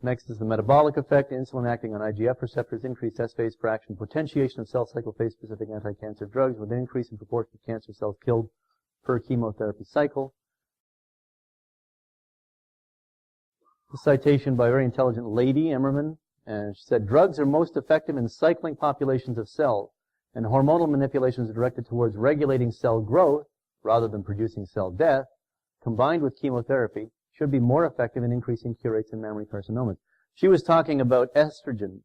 Next is the metabolic effect. Insulin acting on IGF receptors, increased S phase fraction, potentiation of cell cycle phase-specific anti-cancer drugs with an increase in proportion of cancer cells killed per chemotherapy cycle. The citation by a very intelligent lady, Emmerman, and she said, drugs are most effective in cycling populations of cells, and hormonal manipulations are directed towards regulating cell growth rather than producing cell death, combined with chemotherapy, should be more effective in increasing cure rates in mammary carcinomas. She was talking about estrogen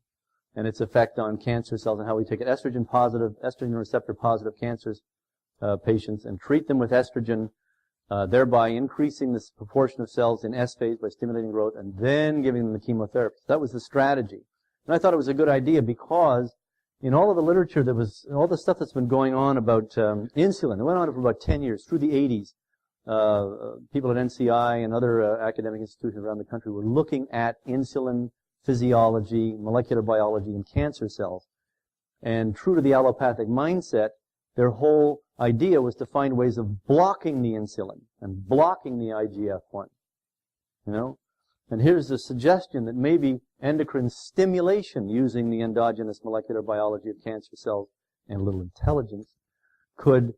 and its effect on cancer cells and how we take it. Estrogen receptor positive cancers patients and treat them with estrogen, thereby increasing the proportion of cells in S phase by stimulating growth and then giving them the chemotherapy. That was the strategy. And I thought it was a good idea because in all of the literature all the stuff that's been going on about insulin, it went on for about 10 years, through the 80s. People at NCI and other academic institutions around the country were looking at insulin physiology, molecular biology in cancer cells. And true to the allopathic mindset, their whole idea was to find ways of blocking the insulin and blocking the IGF-1. You know? And here's the suggestion that maybe endocrine stimulation using the endogenous molecular biology of cancer cells and a little intelligence could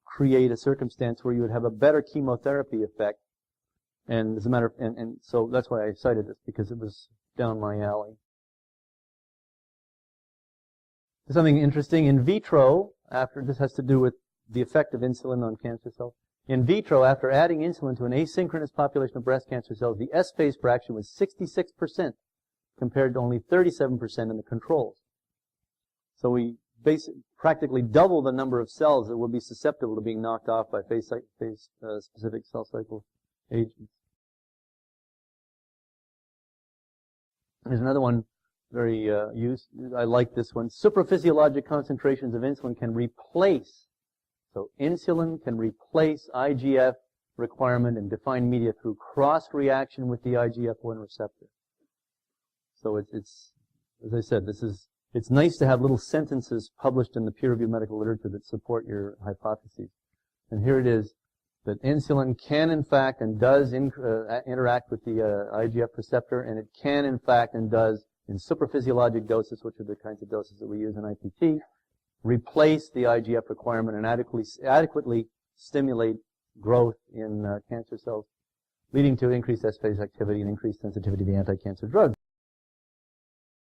create a circumstance where you would have a better chemotherapy effect. And as a matter of, and so that's why I cited this, because it was down my alley. Something interesting, in vitro, this has to do with the effect of insulin on cancer cells. In vitro, after adding insulin to an asynchronous population of breast cancer cells, the S phase fraction was 66% compared to only 37% in the controls. So we practically double the number of cells that will be susceptible to being knocked off by phase-specific cell cycle agents. There's another one, very I like this one. Supraphysiologic concentrations of insulin can replace, so insulin can replace IGF requirement in defined media through cross-reaction with the IGF-1 receptor. So it's as I said, it's nice to have little sentences published in the peer-reviewed medical literature that support your hypotheses. And here it is, that insulin can in fact and does interact with the IGF receptor, and it can in fact and does in supraphysiologic doses, which are the kinds of doses that we use in IPT, replace the IGF requirement and adequately stimulate growth in cancer cells, leading to increased S phase activity and increased sensitivity to anti-cancer drugs.